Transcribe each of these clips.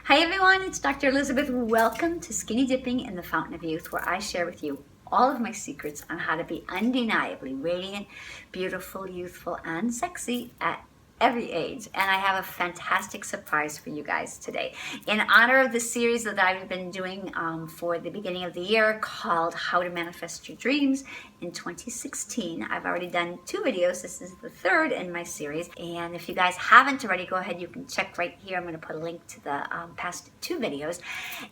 Hi everyone, it's Dr. Elizabeth. Welcome to Skinny Dipping in the Fountain of Youth, where I share with you all of my secrets on how to be undeniably radiant, beautiful, youthful, and sexy at every age. And I have a fantastic surprise for you guys today. In honor of the series that I've been doing for the beginning of the year called How to Manifest Your Dreams in 2016, I've already done 2 videos. This is the 3rd in my series. And if you guys haven't already, go ahead, you can check right here. I'm going to put a link to the past 2 videos.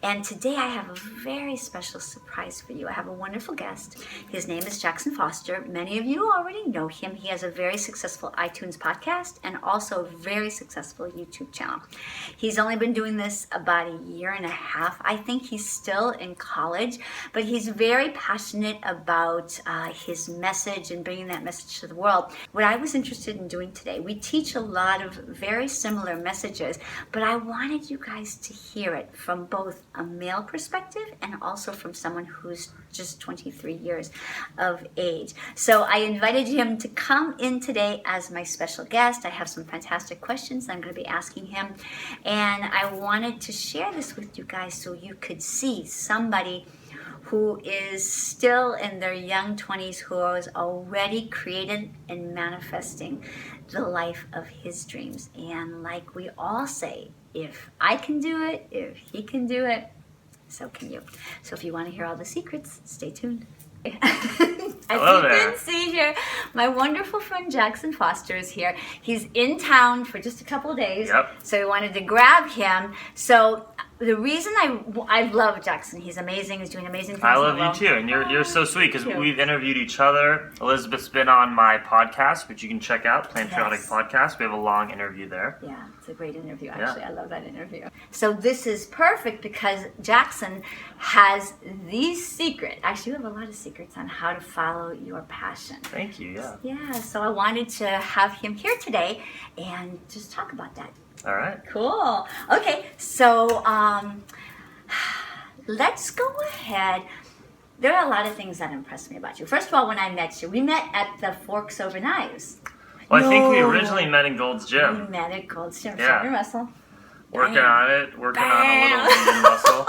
And today I have a very special surprise for you. I have a wonderful guest. His name is Jackson Foster. Many of you already know him. He has a very successful iTunes podcast and also a very successful YouTube channel. He's only been doing this about a year and a half. I think he's still in college, but he's very passionate about his message and bringing that message to the world. What I was interested in doing today, we teach a lot of very similar messages, but I wanted you guys to hear it from both a male perspective and also from someone who's just 23 years of age. So I invited him to come in today as my special guest. I have some fantastic questions I'm going to be asking him, and I wanted to share this with you guys so you could see somebody who is still in their young 20s, who is already created and manifesting the life of his dreams. And like we all say, if I can do it, if he can do it, so can you. So if you want to hear all the secrets, stay tuned. As you can see here, my wonderful friend Jackson Foster is here. He's in town for just a couple of days, so we wanted to grab him. So the reason I love Jackson, he's amazing. He's doing amazing things. I love you too, and you're so sweet because we've interviewed each other. Elizabeth's been on my podcast, which you can check out, Patriotic Podcast. We have a long interview there. Yeah, it's a great interview. Actually, I love that interview. So this is perfect because Jackson has the secret. Actually, you have a lot of secrets on how to follow your passion. Thank you. Yeah. So I wanted to have him here today and just talk about that. All right. Cool. Okay, so let's go ahead. There are a lot of things that impressed me about you. First of all, when I met you, we met at the Forks Over Knives. Well, I think we originally met in Gold's Gym. We met at Gold's Gym. Yeah. Russell. Working on a little vegan muscle.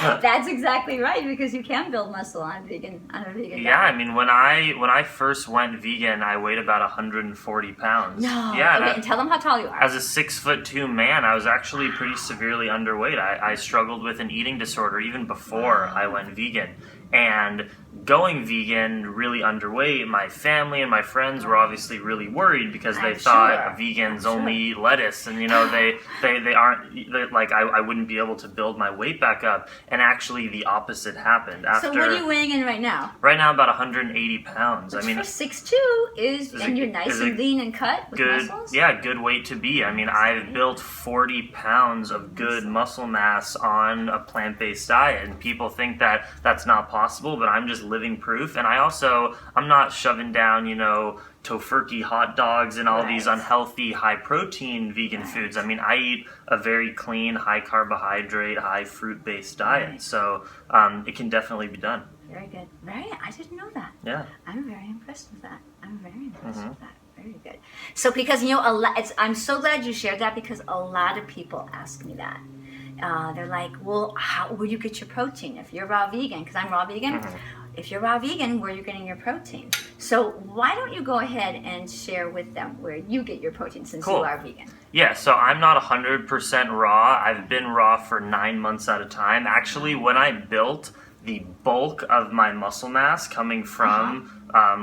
That's exactly right, because you can build muscle on a vegan diet. Yeah, I mean, when I first went vegan, I weighed about 140 pounds. No. Yeah. Okay, and tell them how tall you are. As a 6'2" man, I was actually pretty severely underweight. I struggled with an eating disorder even before I went vegan. And going vegan, really underweight, my family and my friends were obviously really worried because they thought vegans only eat lettuce, and they aren't like I wouldn't be able to build my weight back up. And actually, the opposite happened. So what are you weighing in right now? Right now, about 180 pounds. Which for 6'2" and you're nice and lean and cut with muscles? Yeah, good weight to be. I mean, I've built 40 pounds of good muscle mass on a plant-based diet, and people think that that's not possible, but I'm just living proof. And I'm not shoving down, tofurkey hot dogs and all these unhealthy, high-protein vegan foods. I mean, I eat a very clean, high-carbohydrate, high-fruit-based diet, so it can definitely be done. Very good. I didn't know that. Yeah. I'm very impressed with that. Very good. So because, I'm so glad you shared that, because a lot of people ask me that. They're like, well, where do you get your protein if you're raw vegan? Because I'm raw vegan. If you're raw vegan, where are you getting your protein? So why don't you go ahead and share with them where you get your protein, since you are vegan? Yeah, so I'm not 100% raw. I've been raw for 9 months at a time. Actually, when I built the bulk of my muscle mass coming from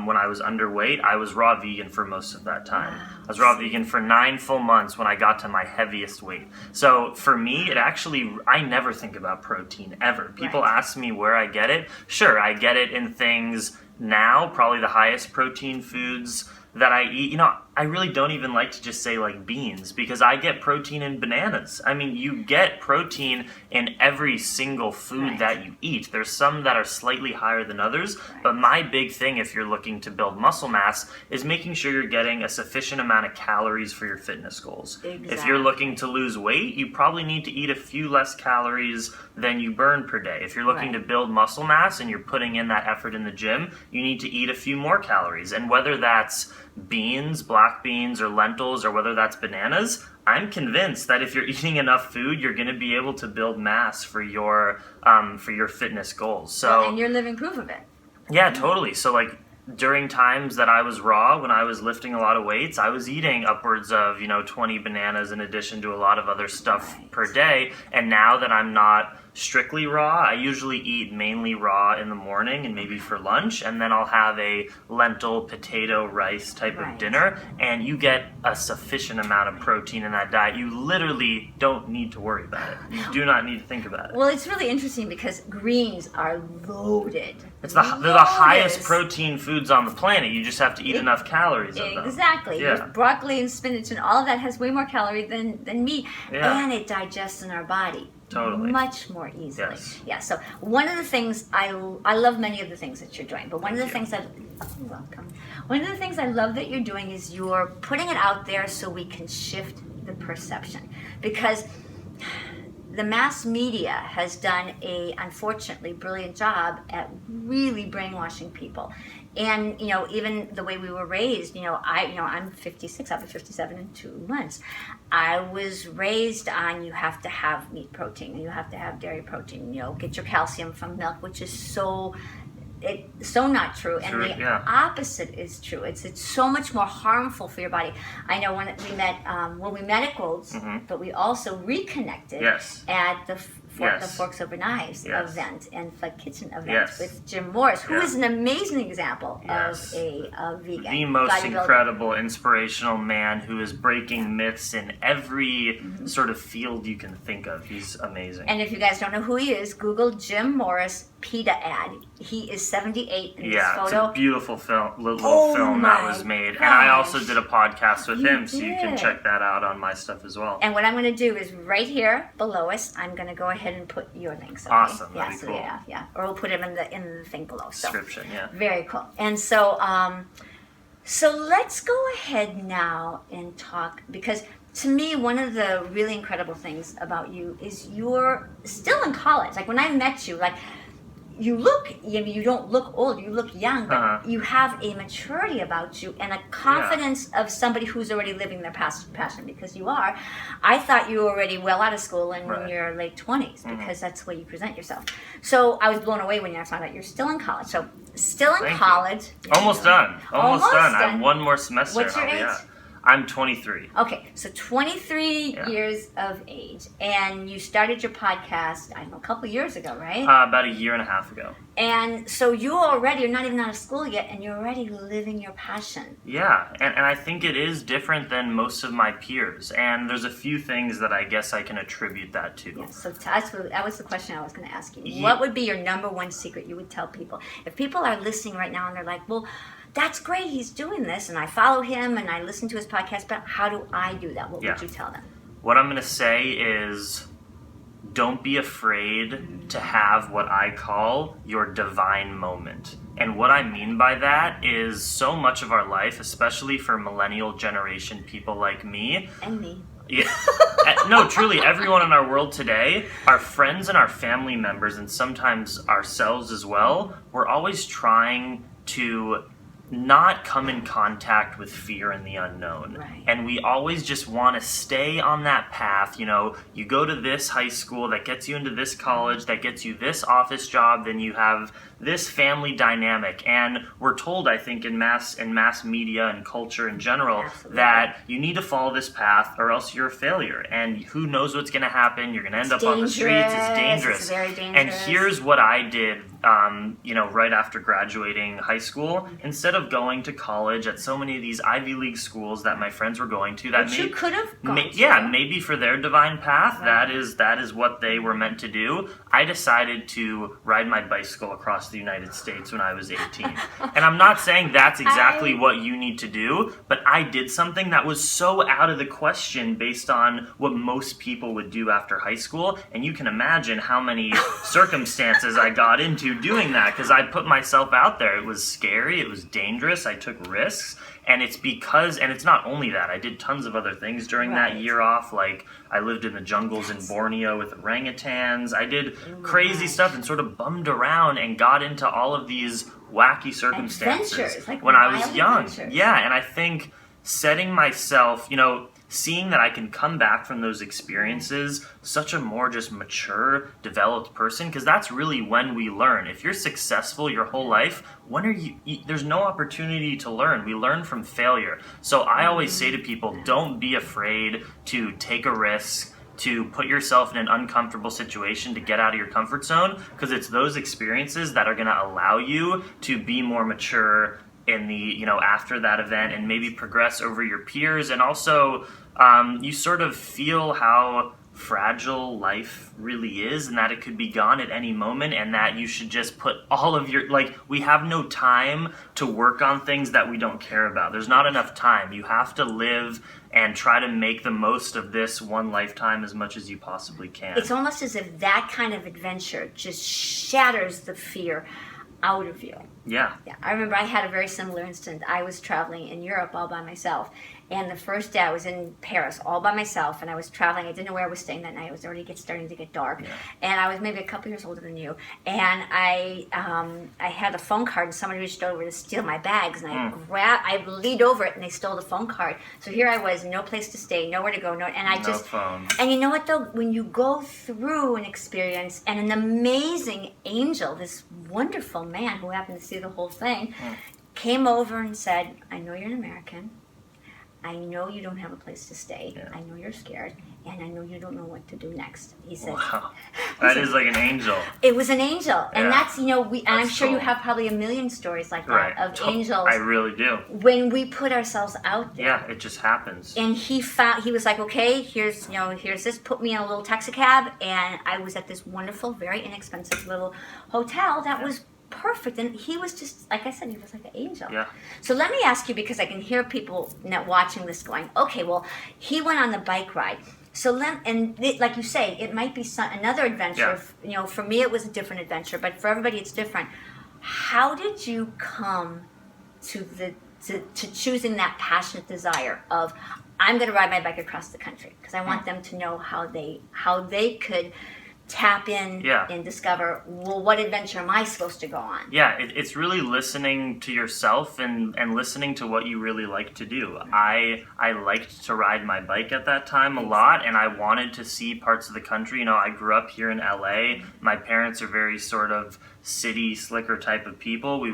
when I was underweight, I was raw vegan for most of that time. I was raw vegan for 9 full months when I got to my heaviest weight. So for me, I never think about protein ever. People ask me where I get it. Sure, I get it in things now, probably the highest protein foods that I eat. I really don't even like to just say like beans, because I get protein in bananas. I mean, you get protein in every single food that you eat. There's some that are slightly higher than others, but my big thing, if you're looking to build muscle mass, is making sure you're getting a sufficient amount of calories for your fitness goals. If you're looking to lose weight, you probably need to eat a few less calories than you burn per day. If you're looking to build muscle mass and you're putting in that effort in the gym, you need to eat a few more calories. And whether that's beans, black black beans or lentils or whether that's bananas, I'm convinced that if you're eating enough food, you're going to be able to build mass for your fitness goals. So, and you're living proof of it. Yeah, totally. So like during times that I was raw, when I was lifting a lot of weights, I was eating upwards of 20 bananas in addition to a lot of other stuff per day. And now that I'm not strictly raw, I usually eat mainly raw in the morning and maybe for lunch, and then I'll have a lentil, potato, rice type of dinner, and you get a sufficient amount of protein in that diet. You literally don't need to worry about it. You do not need to think about it. Well, it's really interesting because greens are loaded. They're the highest protein foods on the planet. You just have to eat enough calories of them. Exactly. Yeah. Broccoli and spinach and all of that has way more calories than meat, and it digests in our body. Totally. Much more easily. Yes. Yeah. So one of the things I love many of the things that you're doing, but one of the things you're welcome. One of the things I love that you're doing is you're putting it out there so we can shift the perception, because the mass media has done a unfortunately brilliant job at really brainwashing people. And even the way we were raised, I'm 56, I'll be 57 in 2 months. I was raised on you have to have meat protein, you have to have dairy protein, get your calcium from milk, which is so not true, and the opposite is true. It's so much more harmful for your body. I know when we met at Gold's, but we also reconnected at the Forks Over Knives event and Flood Kitchen event with Jim Morris, who is an amazing example of a vegan. The most incredible, inspirational man who is breaking myths in every sort of field you can think of. He's amazing. And if you guys don't know who he is, Google Jim Morris PETA ad. He is 78 in this photo. It's a beautiful little film that was made. Gosh. And I also did a podcast with him, so you can check that out on my stuff as well. And what I'm going to do is right here below us, I'm going to go ahead and put your links. Okay? Awesome. That'd be cool. Yeah. Or we'll put them in the thing below. Description, Very cool. And so let's go ahead now and talk, because to me, one of the really incredible things about you is you're still in college. Like when I met you, you don't look old, you look young, but you have a maturity about you and a confidence of somebody who's already living their passion, because you are. I thought you were already well out of school in your late 20s, because that's the way you present yourself. So I was blown away when I found out you're still in college. So still in college. Almost done. Almost done. I have one more semester. What's your age? I'm 23. Okay, so 23 years of age, and you started your podcast, I don't know, a couple years ago, right? About a year and a half ago. And so you're not even out of school yet, and you're already living your passion. Yeah, and I think it is different than most of my peers, and there's a few things that I guess I can attribute that to. Yeah, so that was the question I was going to ask you. Yeah. What would be your number one secret you would tell people? If people are listening right now and they're like, well, that's great, he's doing this, and I follow him, and I listen to his podcast, but how do I do that? What would you tell them? What I'm going to say is, don't be afraid to have what I call your divine moment. And what I mean by that is so much of our life, especially for millennial generation people like me. And me. Yeah. No, truly, everyone in our world today, our friends and our family members, and sometimes ourselves as well, we're always trying to not come in contact with fear and the unknown. Right. And we always just want to stay on that path. You go to this high school that gets you into this college, that gets you this office job, then you have this family dynamic. And we're told, I think, in mass media and culture in general, that you need to follow this path or else you're a failure. And who knows what's going to happen? You're going to end up on the streets. It's dangerous. It's very dangerous. And here's what I did, right after graduating high school. Instead of going to college at so many of these Ivy League schools that my friends were going to, that you could have gone to. Yeah, maybe for their divine path, that is what they were meant to do. I decided to ride my bicycle across the United States when I was 18. And I'm not saying that's exactly what you need to do, but I did something that was so out of the question based on what most people would do after high school. And you can imagine how many circumstances I got into doing that, because I put myself out there. It was scary. It was dangerous. I took risks. And it's not only that. I did tons of other things during that year off. Like, I lived in the jungles in Borneo with orangutans. I did crazy stuff and sort of bummed around and got into all of these wacky circumstances like when I was young. Adventures. Yeah, and I think setting myself, seeing that I can come back from those experiences such a more just mature, developed person, because that's really when we learn. If you're successful your whole life, there's no opportunity to learn. We learn from failure. So I always say to people, don't be afraid to take a risk, to put yourself in an uncomfortable situation, to get out of your comfort zone, because it's those experiences that are going to allow you to be more mature in the, after that event, and maybe progress over your peers. And also, you sort of feel how fragile life really is, and that it could be gone at any moment, and that you should just put all of your, we have no time to work on things that we don't care about. There's not enough time. You have to live and try to make the most of this one lifetime as much as you possibly can. It's almost as if that kind of adventure just shatters the fear out of you. Yeah. I remember I had a very similar instance. I was traveling in Europe all by myself. And the first day I was in Paris all by myself, and I was traveling. I didn't know where I was staying that night. It was already starting to get dark. Yeah. And I was maybe a couple years older than you. And I had a phone card, and somebody reached over to steal my bags. And I leaned over it, and they stole the phone card. So here I was, no place to stay, nowhere to go. No phone. And you know what, though? When you go through an experience, and an amazing angel, this wonderful man who happened to see the whole thing, came over and said, I know you're an American. I know you don't have a place to stay. Yeah. I know you're scared, and I know you don't know what to do next. He said, "Wow, that is like an angel." It was an angel, and that's and I'm sure you have probably a million stories like that of angels. I really do. When we put ourselves out there, yeah, it just happens. And he was like, "Okay, here's this. Put me in a little taxi cab," and I was at this wonderful, very inexpensive little hotel that was perfect. And he was just, like I said, he was like an angel. Yeah. So let me ask you, because I can hear people watching this going, okay, well, he went on the bike ride. So like you say, it might be another adventure. Yeah. For me, it was a different adventure, but for everybody, it's different. How did you come to choosing that passionate desire of, I'm going to ride my bike across the country? Because I want them to know how they could tap in and discover, well, what adventure am I supposed to go on? Yeah, it's really listening to yourself and listening to what you really like to do. I liked to ride my bike at that time a lot, and I wanted to see parts of the country. I grew up here in LA. My parents are very sort of city slicker type of people.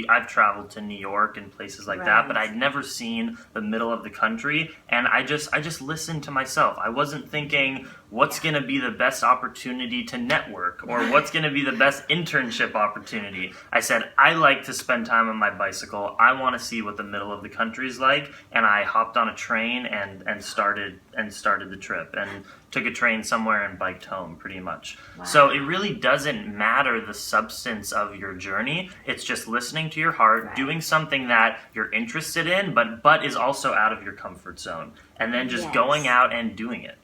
I've traveled to New York and places like that, but I'd never seen the middle of the country, and I just listened to myself. I wasn't thinking what's going to be the best opportunity to network or what's going to be the best internship opportunity. I said, I like to spend time on my bicycle. I want to see what the middle of the country is like, and I hopped on a train and started the trip, and took a train somewhere and biked home pretty much. Wow. So it really doesn't matter the substance of your journey. It's just listening to your heart, doing something that you're interested in, but is also out of your comfort zone, and then just going out and doing it.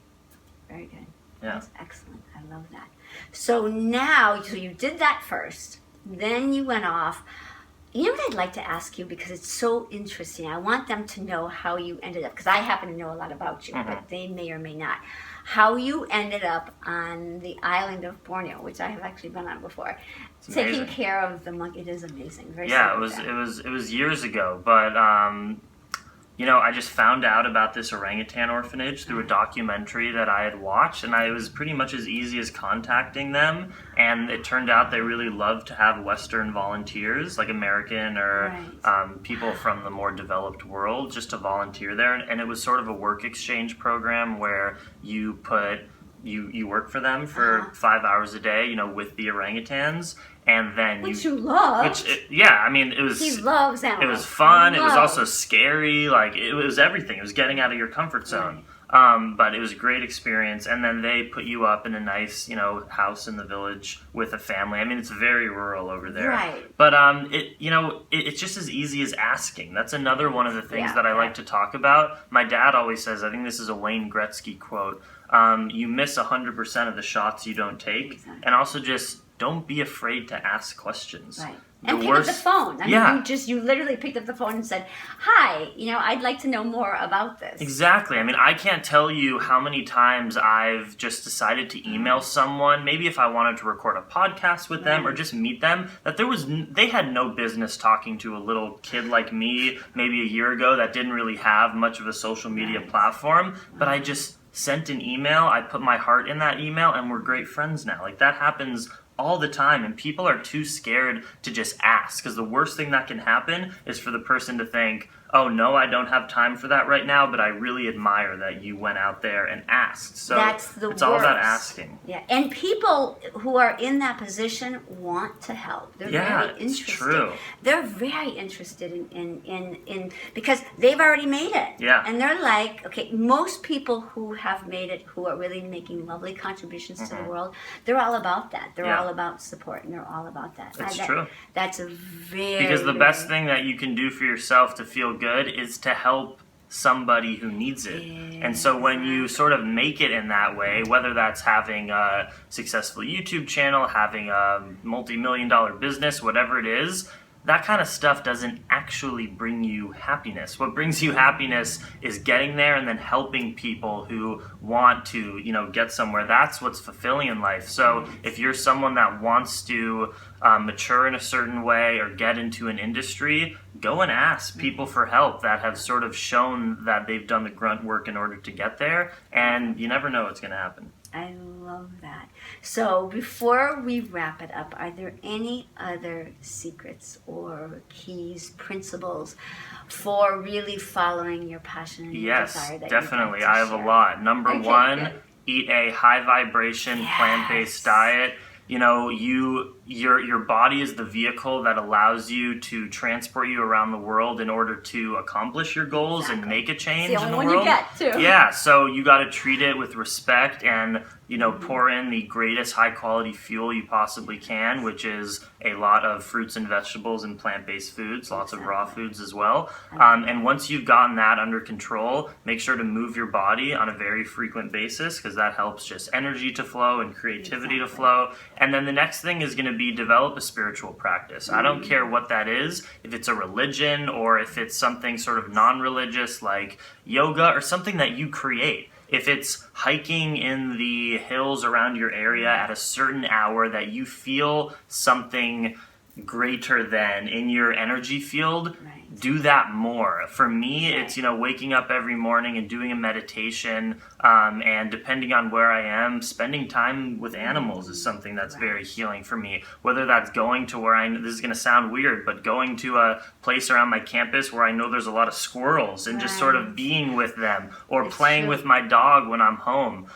Very good. Yeah. That's excellent. I love that. So now, you did that first, then you went off. You know what I'd like to ask you, because it's so interesting. I want them to know how you ended up, because I happen to know a lot about you, but they may or may not. How you ended up on the island of Borneo, which I have actually been on before, taking care of the monkey. It is amazing. Very it was years ago, but I just found out about this orangutan orphanage through a documentary that I had watched, and it was pretty much as easy as contacting them, and it turned out they really love to have Western volunteers, like American or people from the more developed world, just to volunteer there, and it was sort of a work exchange program where you work for them for 5 hours a day, with the orangutans. And then you love. It was. He loves animals. It was fun. It was also scary. It was everything. It was getting out of your comfort zone. But it was a great experience. And then they put you up in a nice, house in the village with a family. It's very rural over there. Right. But it's just as easy as asking. That's another one of the things that I like to talk about. My dad always says, I think this is a Wayne Gretzky quote. You miss 100% of the shots you don't take, and also just don't be afraid to ask questions. Right. And pick up the phone. I mean, you literally picked up the phone and said, "Hi, I'd like to know more about this." Exactly. I mean, I can't tell you how many times I've just decided to email someone, maybe if I wanted to record a podcast with them or just meet them, that they had no business talking to a little kid like me maybe a year ago that didn't really have much of a social media platform, but I just sent an email, I put my heart in that email, and we're great friends now. Like, that happens all the time, and people are too scared to just ask, because the worst thing that can happen is for the person to think, oh no, I don't have time for that right now, but I really admire that you went out there and asked. So it's all about asking. Yeah, and people who are in that position want to help. They're very interested. It's true. They're very interested in because they've already made it. Yeah. And they're like, okay, most people who have made it, who are really making lovely contributions to the world, they're all about that. They're all about support, and they're all about that. That's true. That's a very... Because the best thing that you can do for yourself to feel good is to help somebody who needs it. And so when you sort of make it in that way, whether that's having a successful YouTube channel, having a multi-million-dollar business, whatever it is, that kind of stuff doesn't actually bring you happiness. What brings you happiness is getting there and then helping people who want to, get somewhere. That's what's fulfilling in life. So if you're someone that wants to mature in a certain way or get into an industry, go and ask people for help that have sort of shown that they've done the grunt work in order to get there, and you never know what's going to happen. I love that. So before we wrap it up, are there any other secrets or keys, principles for really following your passion and your desire? Yes, definitely. I have a lot. Number one, eat a high vibration plant-based diet. Your body is the vehicle that allows you to transport you around the world in order to accomplish your goals and make a change in the world. You get too. Yeah, so you got to treat it with respect and pour in the greatest high quality fuel you possibly can, which is a lot of fruits and vegetables and plant-based foods, lots of raw foods as well. And once you've gotten that under control, make sure to move your body on a very frequent basis, because that helps just energy to flow and creativity to flow. And then the next thing is going to be develop a spiritual practice. I don't care what that is, if it's a religion or if it's something sort of non-religious like yoga or something that you create. If it's hiking in the hills around your area at a certain hour that you feel something greater than in your energy field, do that more. For me, it's, waking up every morning and doing a meditation, and depending on where I am, spending time with animals is something that's very healing for me. Whether that's going to this is going to sound weird, but going to a place around my campus where I know there's a lot of squirrels and just sort of being with them, or playing with my dog when I'm home.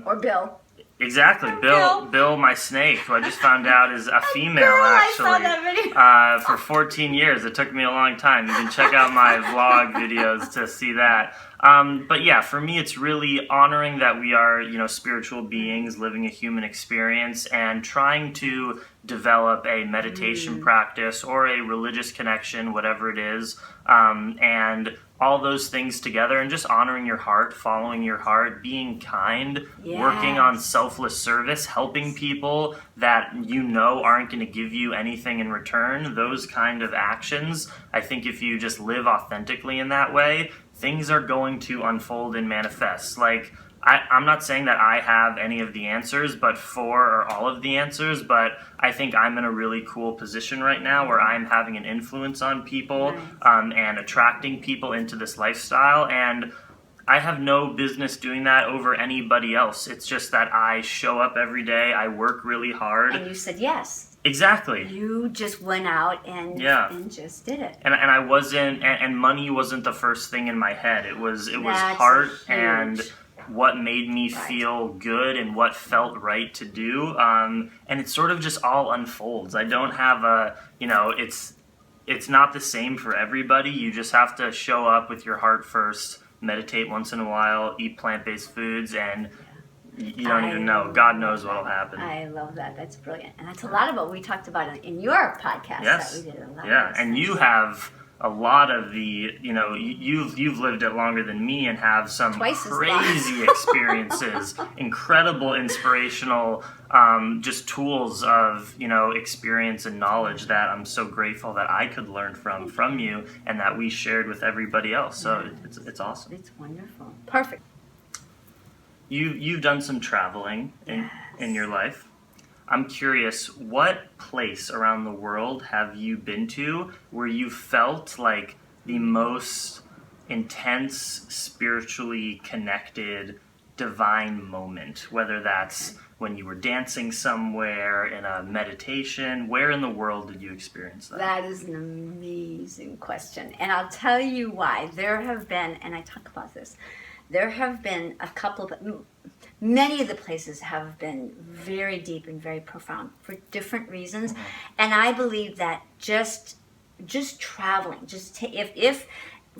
Or Bill. Exactly. Bill, my snake, who I just found out is a female, actually. I saw that video. For 14 years. It took me a long time. You can check out my vlog videos to see that. But yeah, for me, it's really honoring that we are, spiritual beings living a human experience, and trying to develop a meditation practice or a religious connection, whatever it is, and all those things together, and just honoring your heart, following your heart, being kind, working on selfless service, helping people that aren't going to give you anything in return. Those kind of actions, I think if you just live authentically in that way, things are going to unfold and manifest. Like, I'm not saying that I have any of the answers, or all of the answers, but I think I'm in a really cool position right now where I'm having an influence on people, and attracting people into this lifestyle, and I have no business doing that over anybody else. It's just that I show up every day, I work really hard. And you said yes. Exactly. You just went out and just did it. And I wasn't, and money wasn't the first thing in my head. It was heart and what made me feel good and what felt right to do. And it sort of just all unfolds. I don't have it's not the same for everybody. You just have to show up with your heart first, meditate once in a while, eat plant-based foods, and you don't even know. God knows what'll happen. I love that. That's brilliant. And that's a lot of what we talked about in your podcast that we did. And you have a lot of the, you've lived it longer than me and have some Twice as crazy experiences, incredible inspirational, just tools of, experience and knowledge that I'm so grateful that I could learn from you and that we shared with everybody else. So it's awesome. It's wonderful. Perfect. You've done some traveling in your life. I'm curious, what place around the world have you been to where you felt like the most intense, spiritually connected, divine moment? Whether that's when you were dancing somewhere, in a meditation, where in the world did you experience that? That is an amazing question. And I'll tell you why. There have been, and I talk about this, there have been a couple of, many of the places have been very deep and very profound for different reasons. And I believe that just traveling, if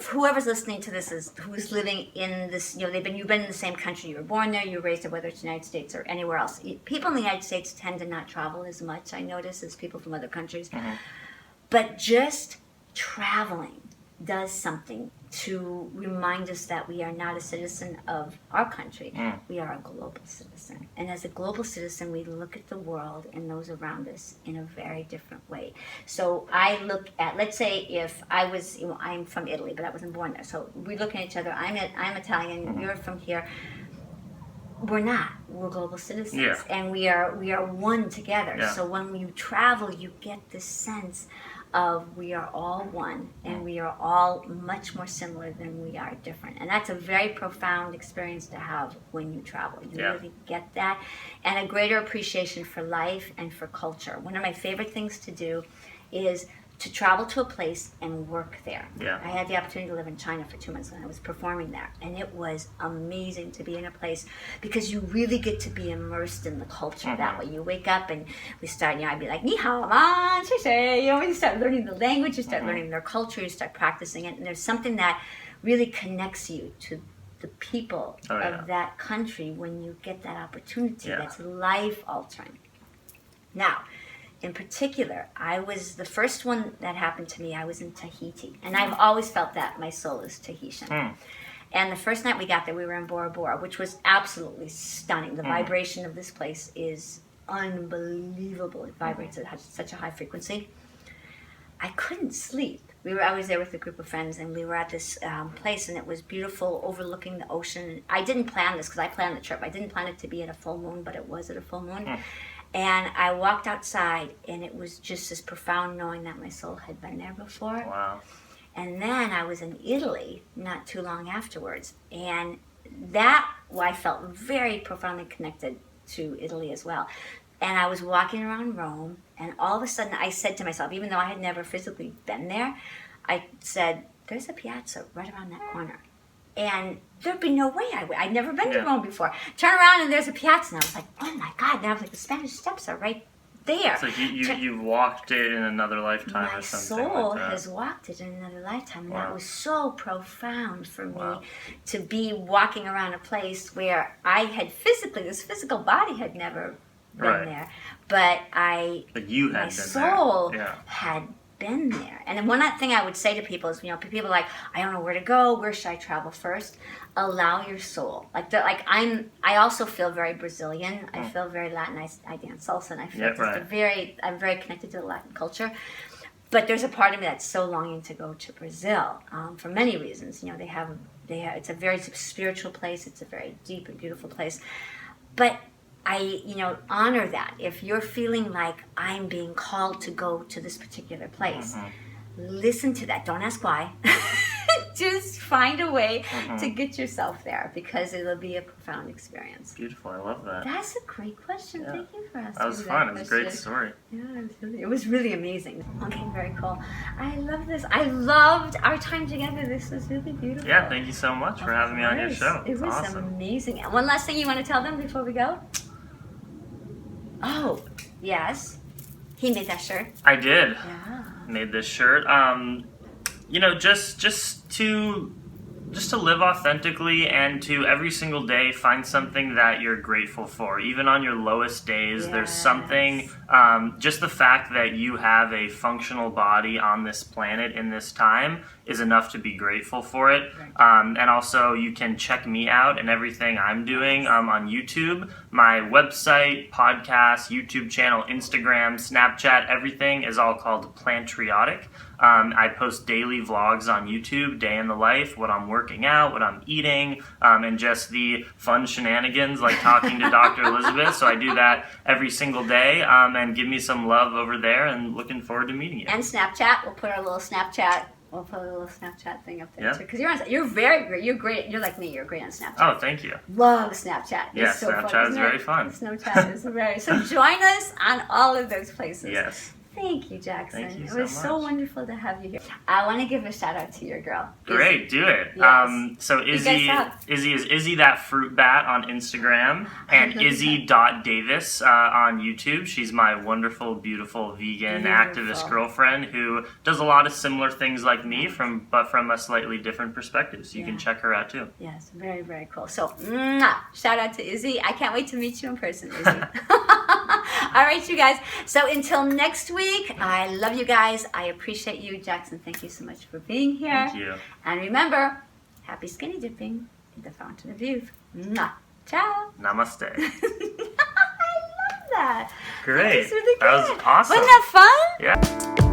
whoever's listening to this who's living in this, you've been in the same country, you were born there, you were raised there, whether it's the United States or anywhere else. People in the United States tend to not travel as much, I notice, as people from other countries. But just traveling does something to remind us that we are not a citizen of our country. We are a global citizen. And as a global citizen, we look at the world and those around us in a very different way. So I look at, let's say if I was, I'm from Italy, but I wasn't born there. So we look at each other, I'm Italian, you're from here. We're not. We're global citizens. And we are one together. So when you travel, you get this sense of we are all one, and we are all much more similar than we are different. And that's a very profound experience to have when you travel. You really get that. And a greater appreciation for life and for culture. One of my favorite things to do is to travel to a place and work there. I had the opportunity to live in China for 2 months when I was performing there. And it was amazing to be in a place because you really get to be immersed in the culture that way. You wake up and we start, I'd be like, ni hao, man, xie xie. You start learning the language, you start learning their culture, you start practicing it. And there's something that really connects you to the people of that country when you get that opportunity. That's life altering. Now, in particular, the first one that happened to me, I was in Tahiti. And I've always felt that my soul is Tahitian. And the first night we got there, we were in Bora Bora, which was absolutely stunning. The vibration of this place is unbelievable. It vibrates at such a high frequency. I couldn't sleep. I was there with a group of friends, and we were at this place, and it was beautiful, overlooking the ocean. I didn't plan this because I planned the trip. I didn't plan it to be at a full moon, but it was at a full moon. And I walked outside, and it was just this profound knowing that my soul had been there before. Wow. And then I was in Italy not too long afterwards, and I felt very profoundly connected to Italy as well. And I was walking around Rome, and all of a sudden I said to myself, even though I had never physically been there, I said, there's a piazza right around that corner. And there'd be no way I'd never been to Rome before. Turn around and there's a piazza. And I was like, oh my God. And I was like, the Spanish Steps are right there. It's like you walked it in another lifetime or something. My soul like that. has walked it in another lifetime. And that was so profound for me to be walking around a place where I had this physical body had never been there. But my soul had been there. And then one thing I would say to people is, people are like, I don't know where to go. Where should I travel first? Allow your soul. I also feel very Brazilian. I feel very Latin. I dance salsa, and I feel I'm very connected to the Latin culture. But there's a part of me that's so longing to go to Brazil for many reasons. It's a very spiritual place. It's a very deep and beautiful place. But I honor that. If you're feeling like I'm being called to go to this particular place, listen to that. Don't ask why. Just find a way to get yourself there, because it'll be a profound experience. Beautiful. I love that. That's a great question. Thank you for asking. That was fun. It was a great story. Yeah, it was really amazing. Okay, very cool. I love this. I loved our time together. This was really beautiful. Yeah, thank you so much for having me on your show. It was awesome. Amazing. One last thing you want to tell them before we go? Oh, yes. He made that shirt. I did. Yeah. Made this shirt. Just to just to live authentically and to every single day find something that you're grateful for. Even on your lowest days, there's something, just the fact that you have a functional body on this planet in this time is enough to be grateful for it. And also you can check me out and everything I'm doing on YouTube. My website, podcast, YouTube channel, Instagram, Snapchat, everything is all called Plantriotic. I post daily vlogs on YouTube, day in the life, what I'm working out, what I'm eating, and just the fun shenanigans like talking to Dr. Elizabeth. So I do that every single day, and give me some love over there, and looking forward to meeting you. And Snapchat, we'll put our little Snapchat. We'll put a little Snapchat thing up there too, because you're very great. You're great. You're like me. You're great on Snapchat. Oh, thank you. Love Snapchat. Yeah, so Snapchat fun, is very fun. Snapchat is very. So join us on all of those places. Yes. Thank you, Jackson. Thank you It was so wonderful to have you here. I want to give a shout out to your girl. Great, do it. Yes. So Izzy is Izzy that fruit bat on Instagram, and Izzy.Davis on YouTube. She's my wonderful, beautiful vegan activist girlfriend who does a lot of similar things like me, but from a slightly different perspective. So you can check her out too. Yes, very, very cool. So shout out to Izzy. I can't wait to meet you in person, Izzy. All right, you guys. So until next week, I love you guys. I appreciate you. Jackson, thank you so much for being here. Thank you. And remember, happy skinny dipping in the fountain of youth. Mwah. Ciao. Namaste. I love that. Great. That was really good. That was awesome. Wasn't that fun? Yeah.